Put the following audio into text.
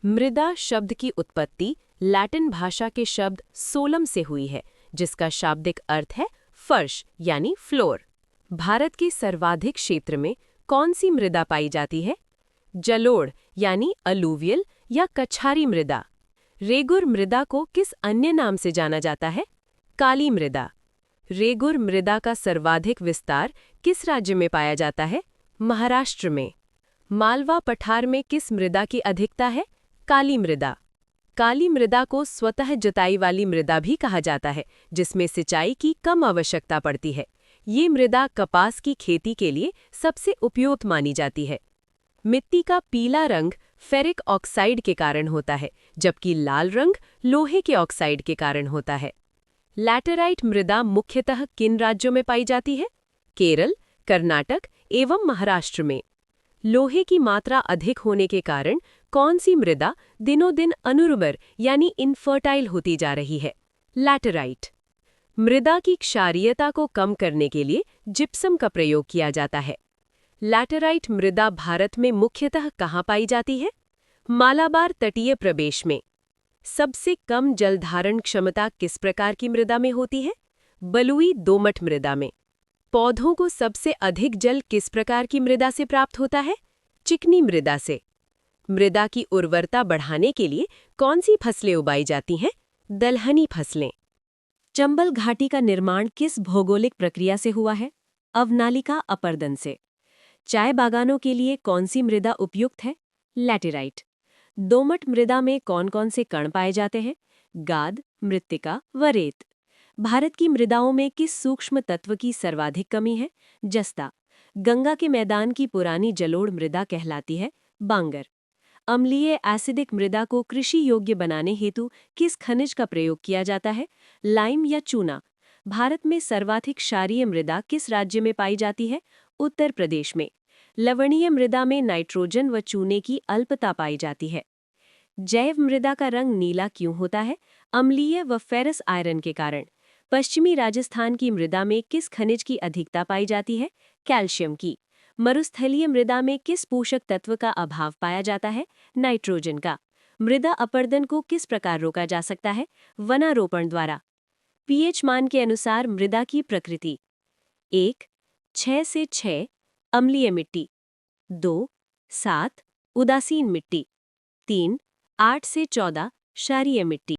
मृदा शब्द की उत्पत्ति लैटिन भाषा के शब्द सोलम से हुई है, जिसका शाब्दिक अर्थ है फर्श यानी फ्लोर। भारत के सर्वाधिक क्षेत्र में कौन सी मृदा पाई जाती है? जलोढ़ यानी अलूवियल या कछारी मृदा। रेगुर मृदा को किस अन्य नाम से जाना जाता है? काली मृदा। रेगुर मृदा का सर्वाधिक विस्तार किस राज्य में पाया जाता है? महाराष्ट्र में। मालवा पठार में किस मृदा की अधिकता है? काली मृदा। काली मृदा को स्वतः जुताई वाली मृदा भी कहा जाता है, जिसमें सिंचाई की कम आवश्यकता पड़ती है। ये मृदा कपास की खेती के लिए सबसे उपयुक्त मानी जाती है। मिट्टी का पीला रंग फेरिक ऑक्साइड के कारण होता है, जबकि लाल रंग लोहे के ऑक्साइड के कारण होता है। लैटेराइट मृदा मुख्यतः किन राज्यों में पाई जाती है? केरल, कर्नाटक एवं महाराष्ट्र में। लोहे की मात्रा अधिक होने के कारण कौन सी मृदा दिनों दिन अनुर्वर यानी इनफर्टाइल होती जा रही है? लैटेराइट। मृदा की क्षारीयता को कम करने के लिए जिप्सम का प्रयोग किया जाता है। लैटेराइट मृदा भारत में मुख्यतः कहाँ पाई जाती है? मालाबार तटीय प्रदेश में। सबसे कम जल धारण क्षमता किस प्रकार की मृदा में होती है? बलुई दोमट मृदा में। पौधों को सबसे अधिक जल किस प्रकार की मृदा से प्राप्त होता है? चिकनी मृदा से। मृदा की उर्वरता बढ़ाने के लिए कौन सी फसलें उगाई जाती हैं? दलहनी फसलें। चंबल घाटी का निर्माण किस भौगोलिक प्रक्रिया से हुआ है? अवनालिका अपर्दन से। चाय बागानों के लिए कौन सी मृदा उपयुक्त है? लैटेराइट। दोमट मृदा में कौन कौन से कण पाए जाते हैं? गाद, मृत्तिका व रेत। भारत की मृदाओं में किस सूक्ष्म तत्व की सर्वाधिक कमी है? जस्ता। गंगा के मैदान की पुरानी जलोढ़ मृदा कहलाती है बांगर। अम्लीय एसिडिक मृदा को कृषि योग्य बनाने हेतु किस खनिज का प्रयोग किया जाता है? लाइम या चूना। भारत में सर्वाधिक क्षारीय मृदा किस राज्य में पाई जाती है? उत्तर प्रदेश में। लवणीय मृदा में नाइट्रोजन व चूने की अल्पता पाई जाती है। जैव मृदा का रंग नीला क्यों होता है? अम्लीय व फेरस आयरन के कारण। पश्चिमी राजस्थान की मृदा में किस खनिज की अधिकता पाई जाती है? कैल्शियम की। मरुस्थलीय मृदा में किस पोषक तत्व का अभाव पाया जाता है? नाइट्रोजन का। मृदा अपरदन को किस प्रकार रोका जा सकता है? वनारोपण द्वारा। पीएच मान के अनुसार मृदा की प्रकृति: 1 6 से 6 अम्लीय मिट्टी, 2 7 उदासीन मिट्टी, 3 8 से 14 क्षारीय मिट्टी।